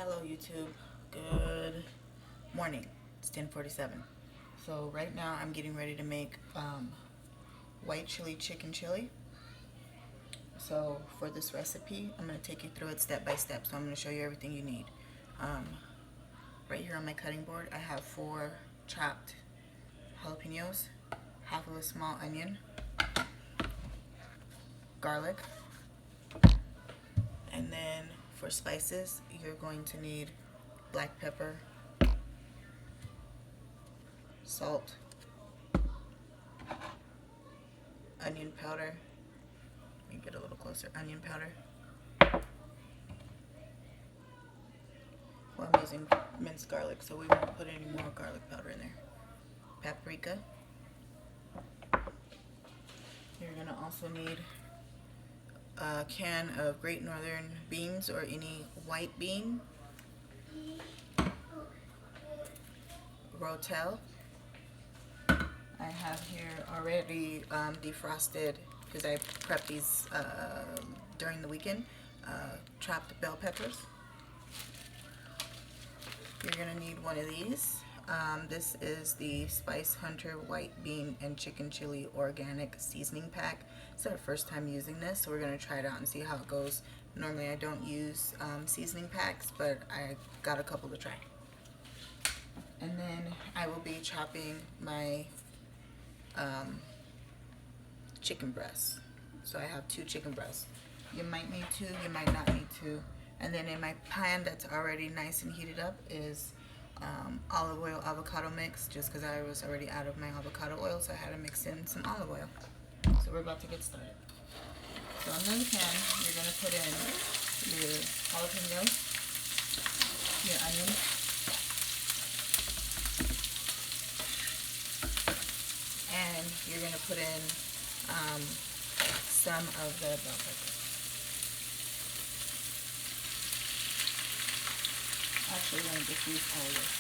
Hello YouTube, good morning. It's 10:47. So right now I'm getting ready to make white chili chicken chili. So for this recipe, I'm going to take you through it step by step. So I'm going to show you everything you need. Um, right here on my cutting board, I have 4 chopped jalapenos, half of a small onion, garlic, and then for spices, you're going to need black pepper, salt, onion powder. Let me get a little closer. Onion powder. Well, I'm using minced garlic, so we won't put any more garlic powder in there. Paprika. You're gonna also need a can of Great Northern beans or any white bean. Rotel. I have here already defrosted, because I prepped these during the weekend, chopped bell peppers. You're going to need one of these. This is the Spice Hunter White Bean and Chicken Chili Organic Seasoning Pack. It's our first time using this, so we're going to try it out and see how it goes. Normally I don't use seasoning packs, but I got a couple to try. And then I will be chopping my chicken breasts. So I have 2 chicken breasts. You might need 2, you might not need 2. And then in my pan that's already nice and heated up is olive oil avocado mix, just because I was already out of my avocado oil, so I had to mix in some olive oil. So we're about to get started. So in the pan, you're going to put in your jalapenos, your onions, and you're going to put in some of the bell pepper. Actually, we're going to just use all of this.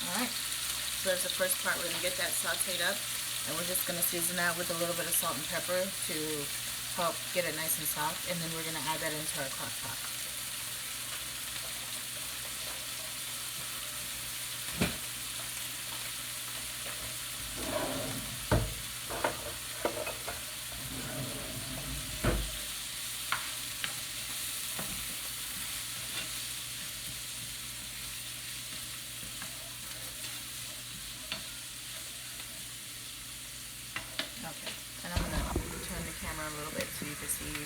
Alright, so there's the first part. We're going to get that sauteed up, and we're just going to season that with a little bit of salt and pepper to help get it nice and soft, and then we're going to add that into our crock pot. Okay, and I'm going to turn the camera a little bit so you can see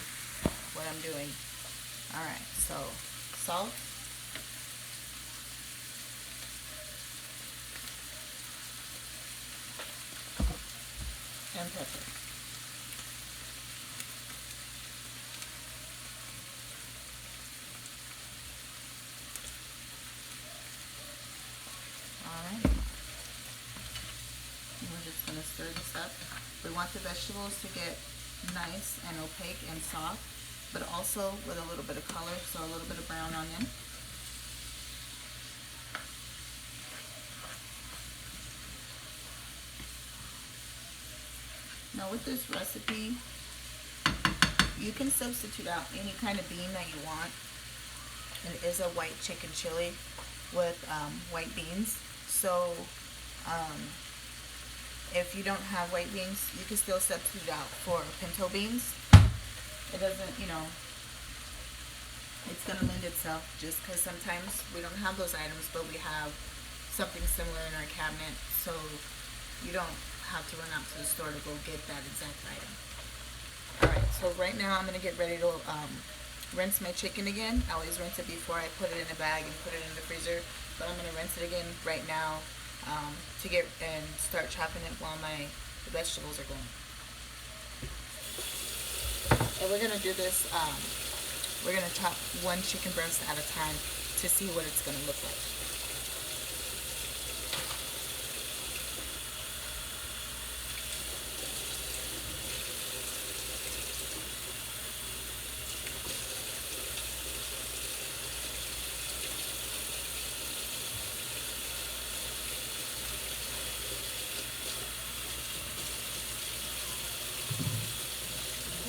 what I'm doing. Alright, so salt, and pepper. Alright, we're just going to stir this up. We want the vegetables to get nice and opaque and soft, but also with a little bit of color, so a little bit of brown onion. Now with this recipe, you can substitute out any kind of bean that you want. It is a white chicken chili with white beans, so if you don't have white beans, you can still substitute out for pinto beans. It doesn't, it's going to lend itself, just because sometimes we don't have those items, but we have something similar in our cabinet, so you don't have to run out to the store to go get that exact item. Alright, so right now I'm going to get ready to rinse my chicken again. I always rinse it before I put it in a bag and put it in the freezer, but I'm going to rinse it again right now to get and start chopping it while my vegetables are going. And we're going to do this, we're going to chop 1 chicken breast at a time to see what it's going to look like.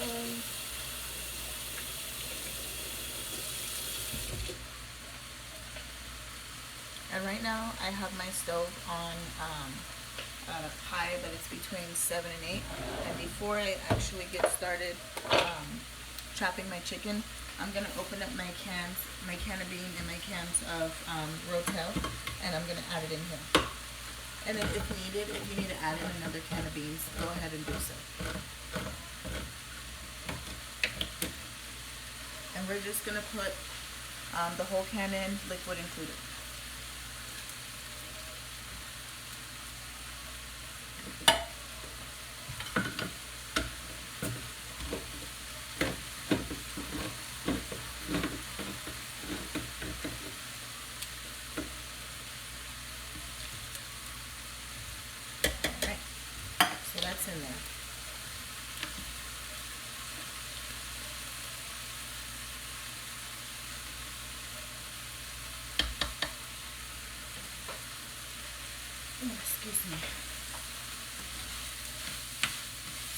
Okay. And right now I have my stove on high, but it's between 7 and 8. And before I actually get started chopping my chicken, I'm gonna open up my cans, my can of bean and my cans of rotel, and I'm gonna add it in here. And then if needed, if you need to add in another can of beans, go ahead and do so. And we're just gonna put the whole can in, liquid included. Alright, so that's in there. Oh, excuse me.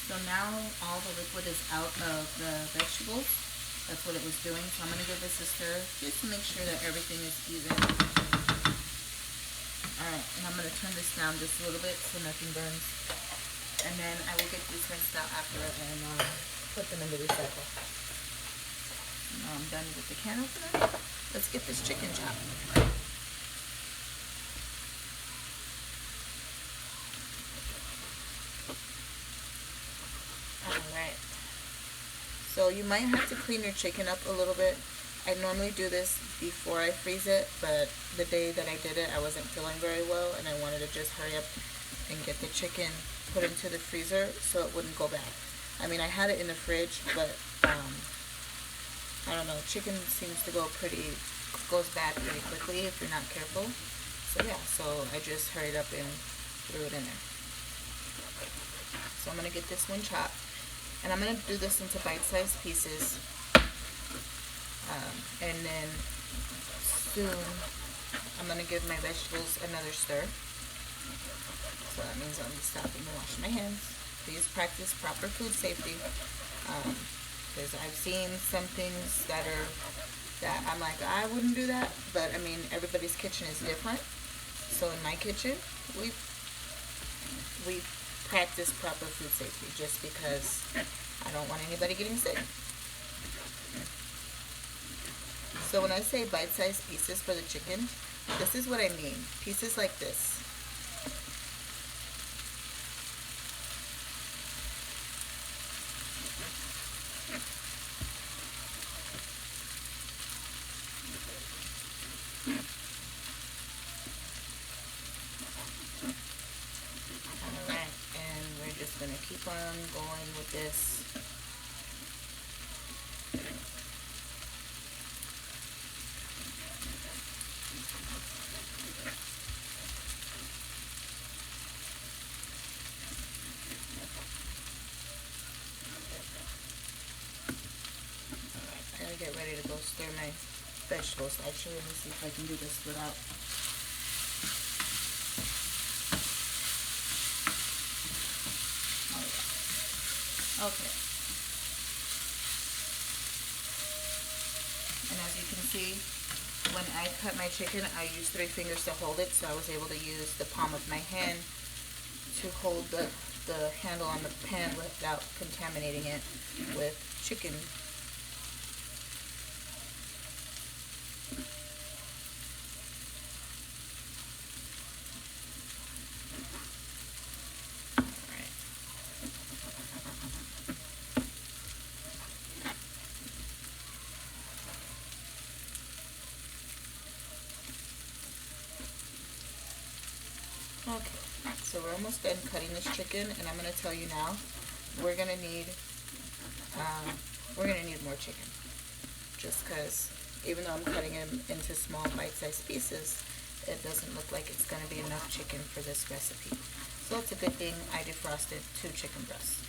So now all the liquid is out of the vegetables. That's what it was doing. So I'm going to give this a stir just to make sure that everything is even. Alright, and I'm going to turn this down just a little bit so nothing burns. And then I will get these rinsed out after and put them in the recycle. Now I'm done with the can opener. Let's get this chicken chopped. Alright, so you might have to clean your chicken up a little bit. I normally do this before I freeze it, but the day that I did it I wasn't feeling very well and I wanted to just hurry up and get the chicken put into the freezer so it wouldn't go bad. I mean, I had it in the fridge, but I don't know, chicken seems to goes bad pretty quickly if you're not careful. So yeah, so I just hurried up and threw it in there. So I'm going to get this one chopped. And I'm going to do this into bite-sized pieces. And then soon I'm going to give my vegetables another stir. So that means I'll be stopping to wash my hands. Please practice proper food safety. Because I've seen some things that I'm like, I wouldn't do that. But I mean, everybody's kitchen is different. So in my kitchen, we practice proper food safety just because I don't want anybody getting sick. So when I say bite-sized pieces for the chicken, this is what I mean. Pieces like this. Gonna keep on going with this. I gotta get ready to go stir my vegetables. Actually, let me see if I can do this without. Okay. And as you can see, when I cut my chicken, I used 3 fingers to hold it, so I was able to use the palm of my hand to hold the handle on the pan without contaminating it with chicken. Okay, so we're almost done cutting this chicken, and I'm going to tell you now, we're going to need more chicken. Just because even though I'm cutting them into small bite-sized pieces, it doesn't look like it's going to be enough chicken for this recipe. So it's a good thing I defrosted 2 chicken breasts.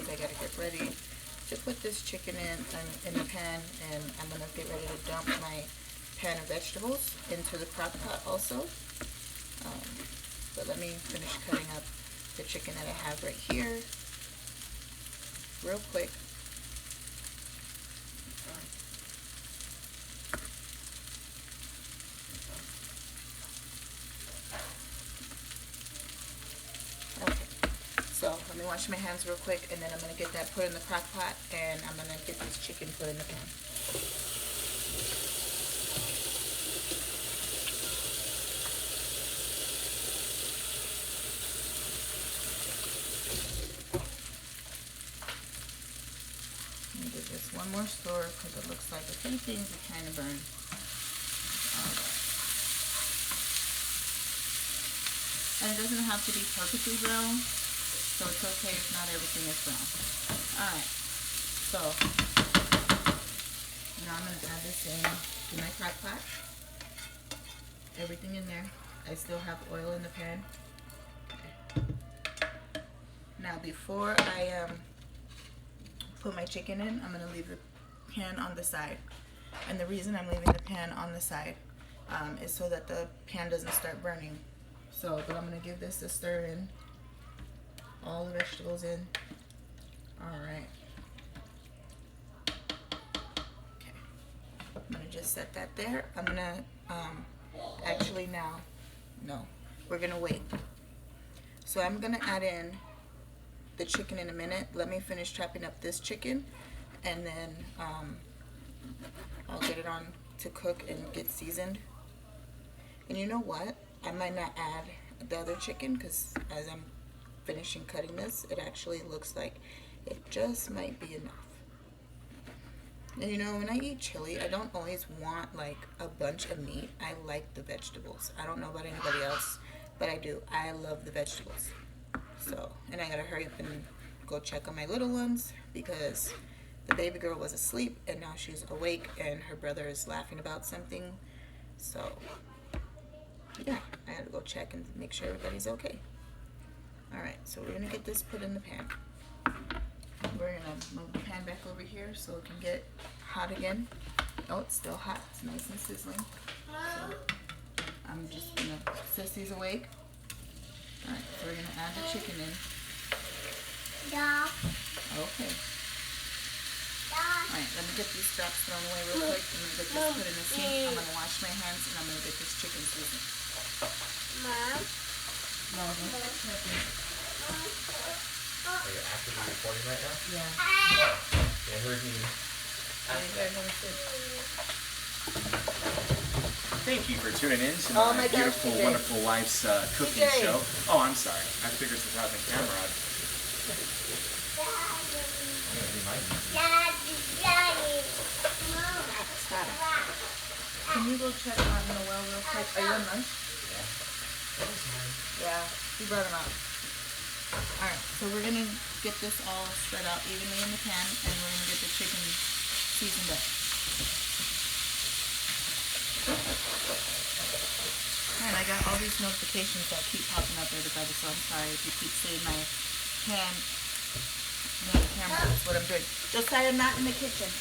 because I gotta get ready to put this chicken in the pan, and I'm gonna get ready to dump my pan of vegetables into the crock pot also. But let me finish cutting up the chicken that I have right here real quick. So let me wash my hands real quick, and then I'm going to get that put in the crock pot, and I'm going to get this chicken put in the pan. Let me give this one more stir because it looks like a few things are kind of burned. And it doesn't have to be perfectly brown, so it's okay if not everything is brown. Alright, so now I'm going to add this in to my crock pot. Everything in there. I still have oil in the pan. Okay. Now before I put my chicken in, I'm going to leave the pan on the side. And the reason I'm leaving the pan on the side is so that the pan doesn't start burning. So, but I'm going to give this a stir in. All the vegetables in. Alright. Okay. I'm going to just set that there. I'm going to, actually now, no. We're going to wait. So I'm going to add in the chicken in a minute. Let me finish chopping up this chicken, and then I'll get it on to cook and get seasoned. And you know what? I might not add the other chicken because as I'm finishing cutting this, it actually looks like it just might be enough. And you know, when I eat chili, I don't always want like a bunch of meat. I like the vegetables. I don't know about anybody else, but I do. I love the vegetables. So, and I gotta hurry up and go check on my little ones because the baby girl was asleep and now she's awake and her brother is laughing about something. So yeah, I had to go check and make sure everybody's okay. Alright, so we're going to get this put in the pan. We're going to move the pan back over here so it can get hot again. Oh, it's still hot. It's nice and sizzling. So I'm just going to, Sissy's awake. Alright, so we're going to add the chicken in. Yeah. Okay. Alright, let me get these straps thrown away real quick. I'm going to get this put in the sink. I'm going to wash my hands and I'm going to get this chicken seasoned. Mom? No, don't touch nothing. Are you actively recording right now? Yeah. They heard me. Thank you for tuning in to Oh my my gosh, beautiful, TJ. wonderful wife's cooking TJ. show. Oh, I'm sorry. I figured without the camera, I'm gonna do my Stop. Can you go check on Noel real quick? Are you on lunch? Yeah, he brought them out. Alright, so we're going to get this all spread out evenly in the pan, and we're going to get the chicken seasoned up. Alright, I got all these notifications that keep popping up, everybody, so I'm sorry if you keep seeing my hand near the camera. That's what I'm doing. Josiah, not in the kitchen.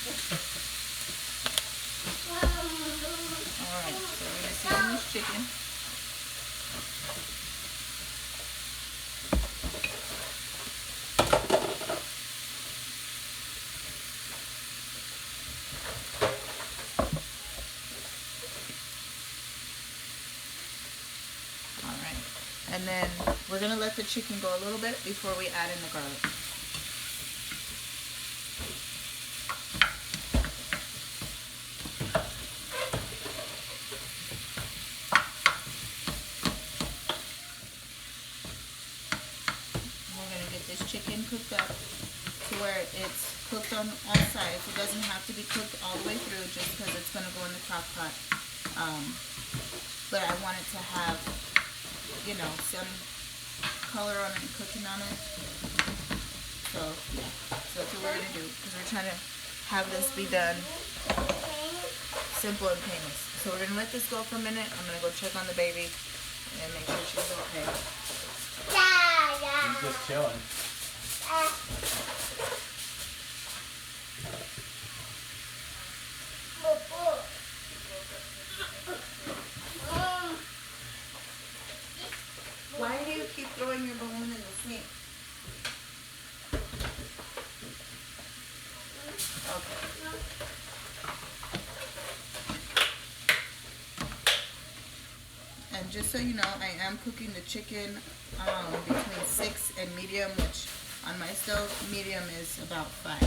Alright, so we're going to season this chicken. And then we're going to let the chicken go a little bit before we add in the garlic. We're going to get this chicken cooked up to where it's cooked on all sides. It doesn't have to be cooked all the way through just because it's going to go in the crock pot. But I want it to have, you know, some color on it and cooking on it. So yeah, so that's what we're gonna do because we're trying to have this be done simple and painless. So we're gonna let this go for a minute. I'm gonna go check on the baby and make sure she's okay. He's just chilling. Why do you keep throwing your balloon in the sink? Okay. And just so you know, I am cooking the chicken between 6 and medium, which on my stove, medium is about 5.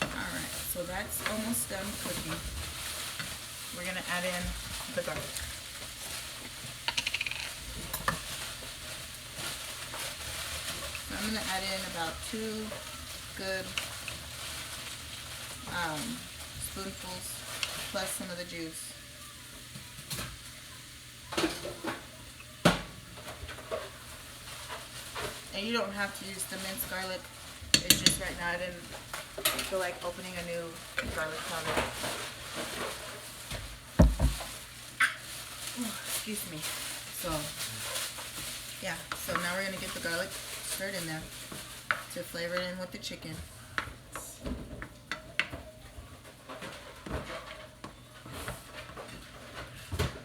Alright, so that's almost done cooking. We're going to add in the garlic. So I'm going to add in about 2 good spoonfuls plus some of the juice. And you don't have to use the minced garlic. It's just right now I didn't feel like opening a new garlic powder. Oh, excuse me. So, yeah. So now we're going to get the garlic stirred in there to flavor it in with the chicken.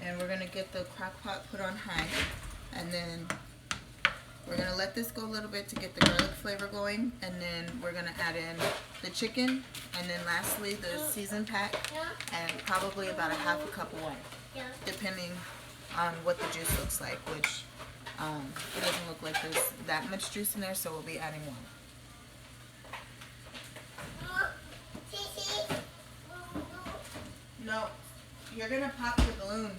And we're going to get the crock pot put on high. And then we're going to let this go a little bit to get the garlic flavor going. And then we're going to add in the chicken. And then lastly, the seasoned pack. And probably about a half a cup of wine. Depending on what the juice looks like. Which it doesn't look like there's that much juice in there. So we'll be adding wine. No, you're going to pop your balloon.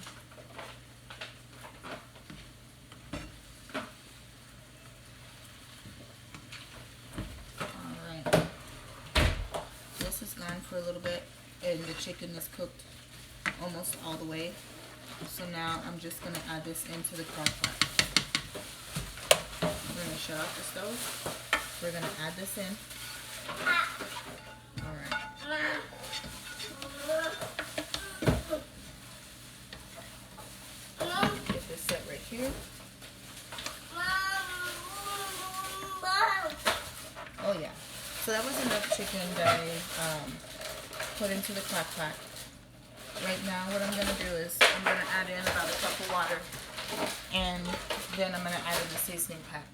Alright. This has gone for a little bit and the chicken is cooked almost all the way. So now I'm just going to add this into the crock pot. We're going to shut off the stove. We're going to add this in. Alright. Get this set right here. Oh yeah. So that was enough chicken that I put into the crock pot. Right now what I'm going to do is I'm going to add in about a cup of water. And then I'm going to add in the seasoning pack.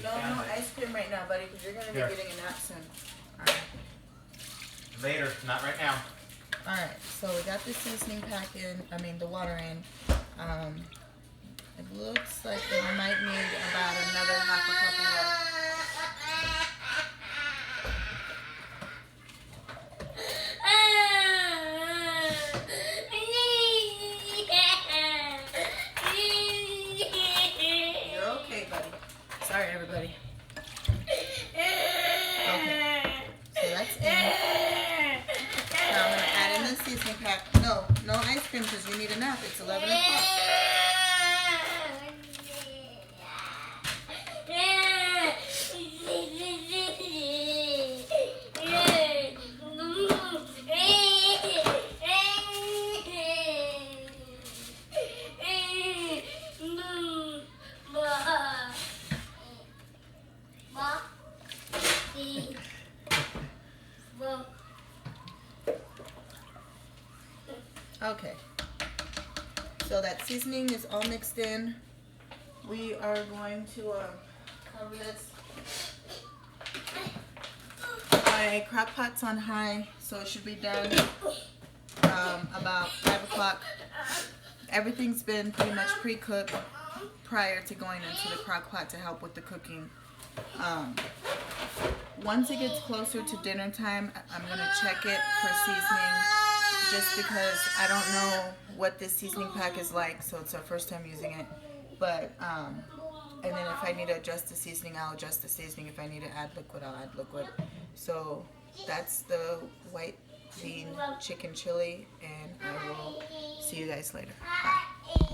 No ice cream right now, buddy, because you're going to be getting a nap soon. Alright. Later, not right now. Alright, so we got the seasoning pack in, the water in. It looks like that we might need about another half a cup of water. You're okay, buddy. Sorry, everybody. Okay, so that's in. Now I'm going to add in the seasoning pack. No ice cream because you need a nap. It's 11 o'clock. Okay, so that seasoning is all mixed in. We are going to cover this. My crock pot's on high, so it should be done about 5 o'clock. Everything's been pretty much pre-cooked prior to going into the crock pot to help with the cooking. Once it gets closer to dinner time, I'm going to check it for seasoning. Just because I don't know what this seasoning pack is like, so it's our first time using it. But, and then if I need to adjust the seasoning, I'll adjust the seasoning. If I need to add liquid, I'll add liquid. So that's the white bean chicken chili, and I will see you guys later. Bye.